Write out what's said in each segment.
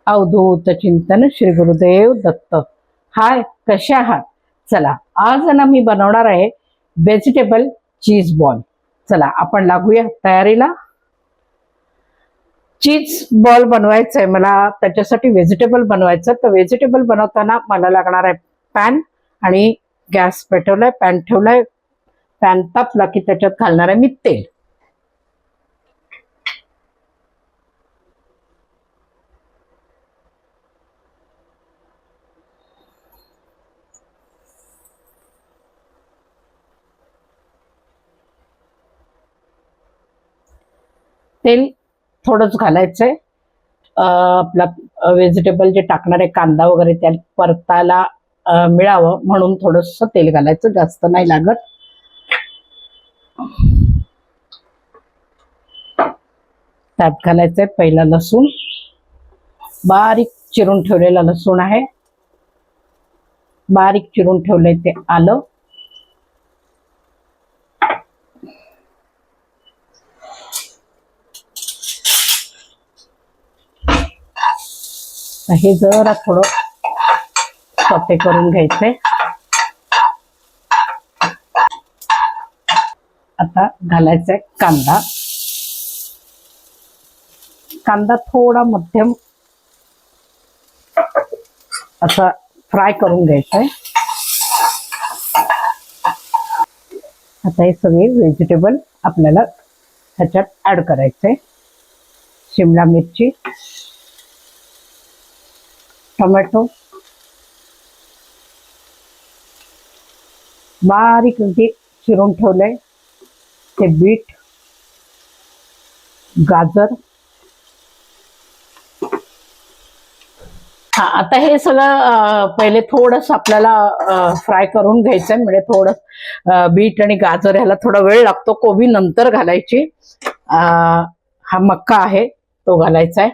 अवधूत चिंतन श्री गुरुदेव दत्त. हाय, कसे आहात? चला, आज ना मी बनवणार आहे व्हेजिटेबल चीज बॉल. चला आपण लागूया तयारीला. चीज बॉल बनवायचं आहे मला, त्याच्यासाठी व्हेजिटेबल बनवायचं. तर व्हेजिटेबल बनवताना मला लागणार आहे पॅन आणि गॅस पेटवलाय, पॅन ठेवलाय. पॅन तापला की त्याच्यात घालणार आहे मी तेल. तेल थोडंच घालायचंय. आपला व्हेजिटेबल जे टाकणार आहे कांदा वगैरे त्या परताला मिळावं म्हणून थोडस तेल घालायचं, जास्त नाही लागत. त्यात घालायचंय पहिला लसूण, बारीक चिरून ठेवलेला लसूण आहे. बारीक चिरून ठेवलंय ते आलं. हे जरा थोडं सॉटे करून घ्यायचंय. आता घालायचंय कांदा. कांदा थोडा मध्यम असा फ्राय करून घ्यायचंय. आता हे सगळे व्हेजिटेबल आपल्याला ह्याच्यात ऍड करायचंय. शिमला मिरची, टोमॅटो, बारीक अगदी चिरून ठेवलंय ते बीट, गाजर. हा, आता हे सगळं पहिले थोडस आपल्याला फ्राय करून घ्यायचंय. म्हणजे थोडं बीट आणि गाजर ह्याला थोडा वेळ लागतो. कोबी नंतर घालायची. हा मक्का आहे तो घालायचा आहे.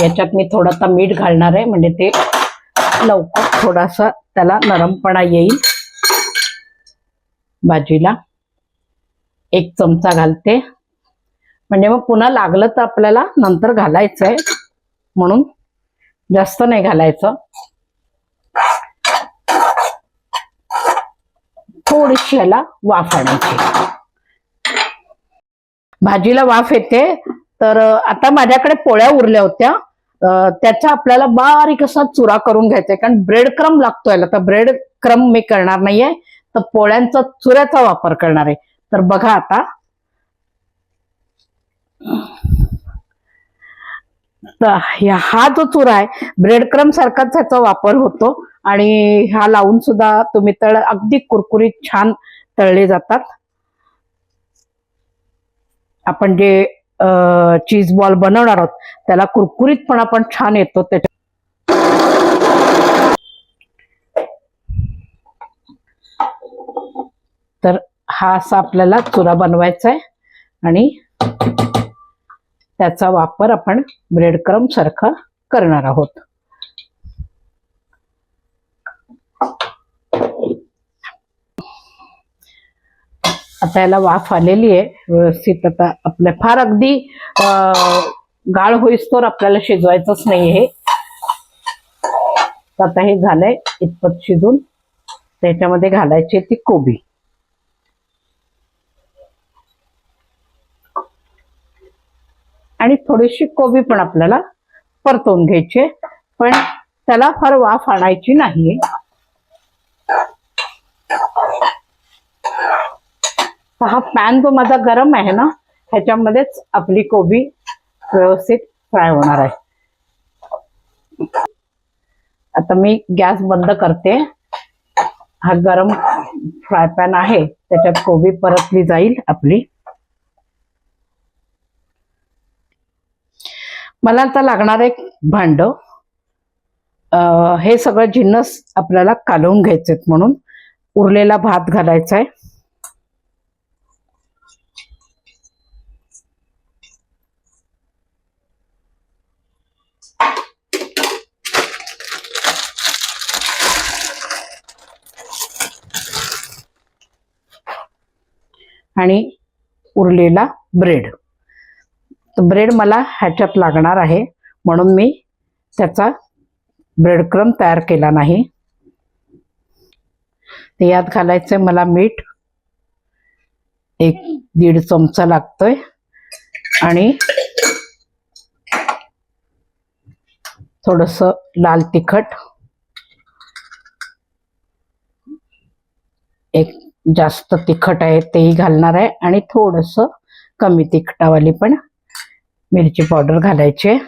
याच्यात मी थोडासा मीठ घालणार आहे, म्हणजे ते लवकर थोडासा त्याला नरमपणा येईल. भाजीला 1 चमचा घालते, म्हणजे मग पुन्हा लागलं तर आपल्याला नंतर घालायचंय, म्हणून जास्त नाही घालायचं. थोडीशी याला वाफ आणायची. भाजीला वाफ येते. तर आता माझ्याकडे पोळ्या उरल्या होत्या, त्याचा आपल्याला बारीक असा चुरा करून घ्यायचा. कारण ब्रेड क्रम लागतो याला, तर ब्रेड क्रम मी करणार नाहीये, तर पोळ्यांचा चुऱ्याचा वापर करणार आहे. तर बघा आता, हा जो चुरा आहे ब्रेड क्रम सारखाच ह्याचा वापर होतो. आणि हा लावून सुद्धा तुम्ही अगदी कुरकुरीत छान तळले जातात. आपण जे चीज बॉल बनवणार आहोत त्याला कुरकुरीतपणा पण छान येतो त्याच्या. तर हा असा आपल्याला चुरा बनवायचा आहे आणि त्याचा वापर आपण ब्रेड क्रम सारखा करणार आहोत. आता याला वाफ आलेली आहे व्यवस्थित. आता आपल्या फार अगदी गाळ होईस्तोवर आपल्याला शिजवायचंच नाही हे. आता हे झालंय इतपत शिजून. त्याच्यामध्ये घालायची ती कोबी. आणि थोडीशी कोबी पण आपल्याला परतवून घ्यायची, पण त्याला फार वाफ आणायची नाहीये. हा पॅन जो माझा गरम आहे ना, ह्याच्यामध्येच आपली कोबी व्यवस्थित फ्राय होणार आहे. आता मी गॅस बंद करते. हा गरम फ्राय पॅन आहे, त्याच्यात कोबी परतली जाईल आपली. मला आता लागणार एक भांड. हे सगळं जिन्नस आपल्याला कालवून घ्यायचे, म्हणून उरलेला भात घालायचा आहे. आणि उरलेला ब्रेड. तर ब्रेड मला ह्याच्यात लागणार आहे म्हणून मी त्याचा ब्रेड क्रम्ब तयार केला नाही. तर यात घालायचं मला मीठ 1-1.5 चमचा लागतोय आणि थोडस लाल तिखट, एक जास्त तिखट आहे तेही घालणार आहे आणि थोडस कमी तिखटावाली पण मिरची पावडर घालायची.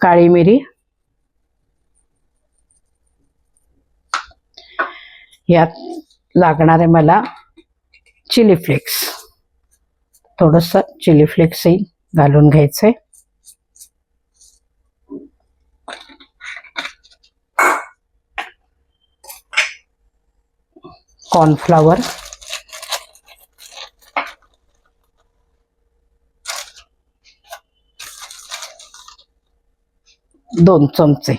काळी मिरी, यात लागणार आहे मला चिली फ्लेक्स, थोडस चिली फ्लेक्सही घालून घ्यायचंय. कॉर्नफ्लॉवर 2 चमचे,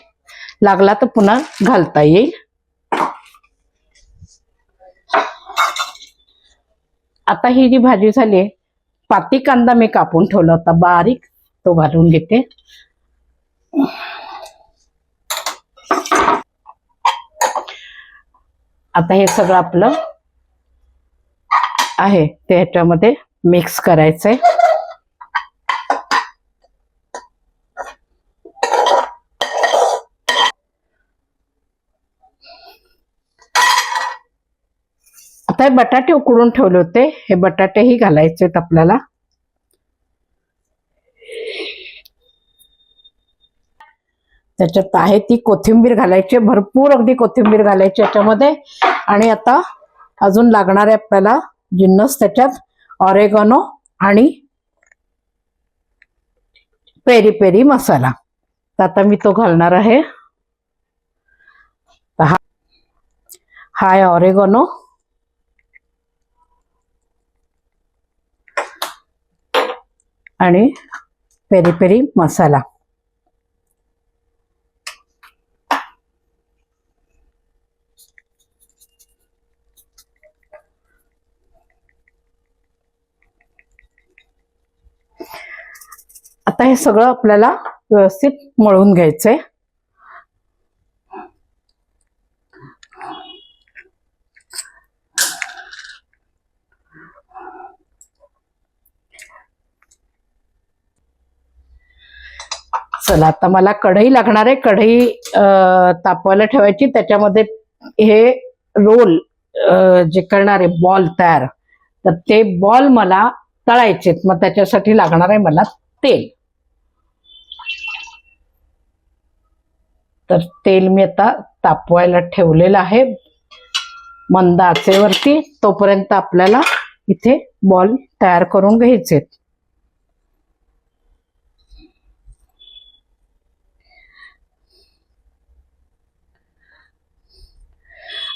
लागला तर पुन्हा घालता येईल. आता ही जी भाजी झाली, पाती कांदा मी कापून ठेवला होता बारीक, तो घालून घेते. आता हे सगळं आपलं आहे ते ह्याच्यामध्ये मिक्स करायचंय. आता हे बटाटे उकडून ठेवले होते, हे बटाटेही घालायचे आहेत आपल्याला. त्याच्यात आहे ती कोथिंबीर घालायची, भरपूर अगदी कोथिंबीर घालायची याच्यामध्ये. आणि आता अजून लागणारे आपल्याला जिन्नस त्याच्यात ऑरेगॅनो आणि पेरी पेरी मसाला. तर आता मी तो घालणार आहे. हा आहे ऑरेगॅनो, आणि पेरी पेरी मसाला. आता हे सगळं आपल्याला व्यवस्थित मळून घ्यायचंय. चला, आता मला कढई लागणार आहे. कढई तापवायला ठेवायची, त्याच्यामध्ये हे रोल जे करणार आहे बॉल तयार, तर ते बॉल मला तळायचे. मग त्याच्यासाठी लागणार आहे मला तेल. तर तेल मी आता तापवायला ठेवलेलं आहे मंद आचेवरती. तोपर्यंत आपल्याला इथे बॉल तयार करून घ्यायचे.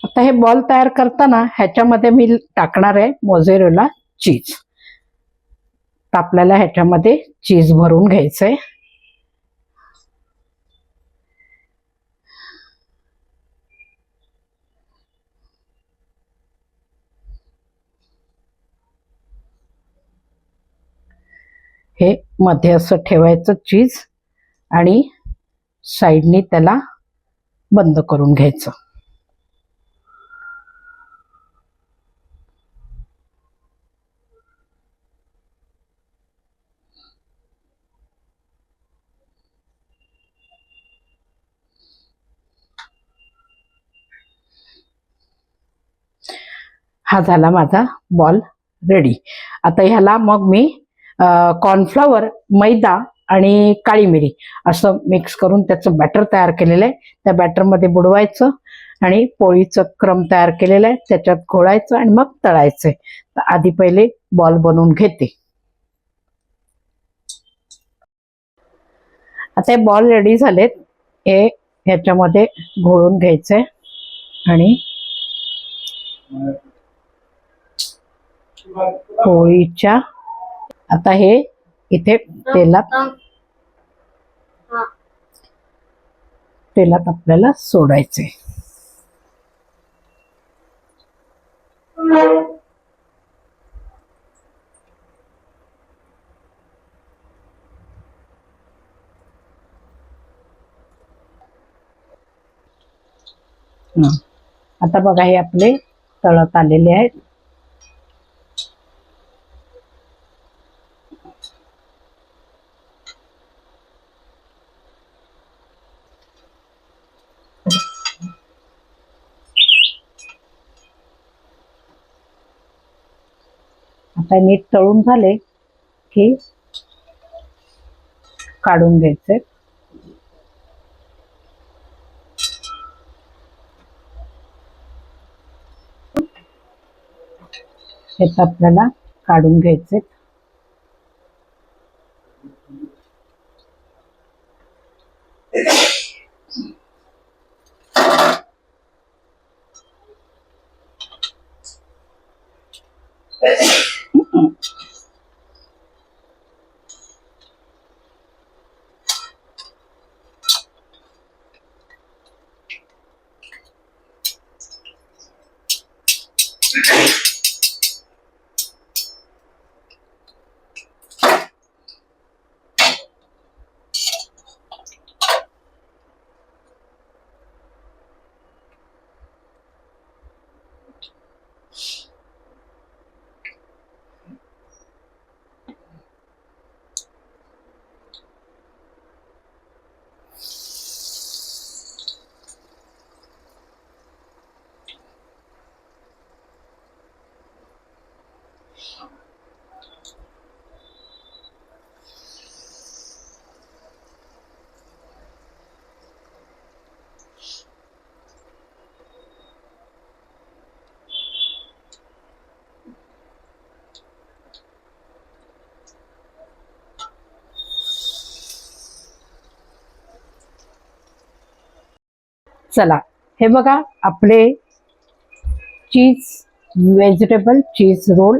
आता हे बॉल तयार करताना ह्याच्यामध्ये मी टाकणार आहे मोझरेला चीज. तर आपल्याला ह्याच्यामध्ये चीज भरून घ्यायचंय. हे मध्ये असं ठेवायचं चीज आणि साईडनी त्याला बंद करून घ्यायचं. हा झाला माझा बॉल रेडी. आता ह्याला मग मी कॉर्नफ्लॉवर, मैदा आणि काळी मिरी असं मिक्स करून त्याचं बॅटर तयार केलेलं आहे. त्या बॅटरमध्ये बुडवायचं आणि पोळीचं क्रम तयार केलेलं आहे त्याच्यात घोळायचं आणि मग तळायचं. तर आधी पहिले बॉल बनवून घेते. आता हे बॉल रेडी झालेत. हे ह्याच्यामध्ये घोळून घ्यायचंय आणि पोळीच्या आता हे इथे तेलात आपल्याला सोडायचे. आता बघा हे आपले तळत आलेले आहेत. आता नीट तळून झाले की काढून घ्यायचे. हे आपल्याला काढून घ्यायचे. चला हे बघा आपले चीज व्हेजिटेबल चीज रोल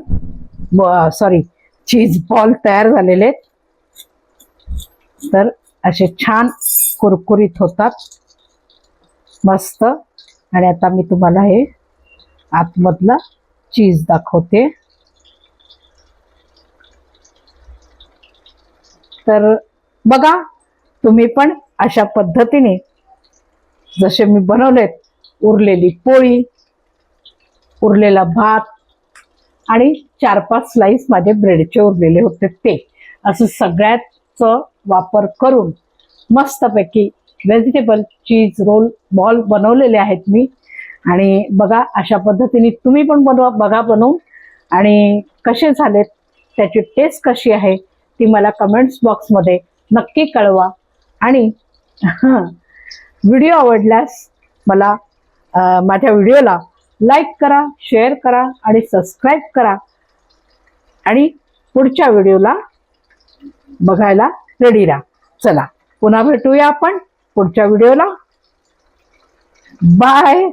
सॉरी चीज बॉल तयार झालेले आहेत. तर असे छान कुरकुरीत होतात मस्त. आणि आता मी तुम्हाला हे आतमधलं चीज दाखवते. तर बघा तुम्ही पण अशा पद्धतीने जसे मी बनवलेत, उरलेली पोळी, उरलेला भात आणि 4-5 स्लाइस माझे ब्रेडचे उरलेले होते ते असं सगळ्याचं वापर करून मस्तपैकी व्हेजिटेबल चीज रोल बॉल बनवलेले आहेत मी. आणि बघा अशा पद्धतीने तुम्ही पण बनवा, बघा बनवून आणि कसे झालेत, त्याची टेस्ट कशी आहे ती मला कमेंट्स बॉक्समध्ये नक्की कळवा. आणि व्हिडिओ आवडल्यास मला माझ्या व्हिडिओला लाईक करा, शेअर करा आणि सबस्क्राईब करा. आणि पुढच्या व्हिडिओला बघायला रेडी राहा. चला पुन्हा भेटूया आपण पुढच्या व्हिडिओला. बाय.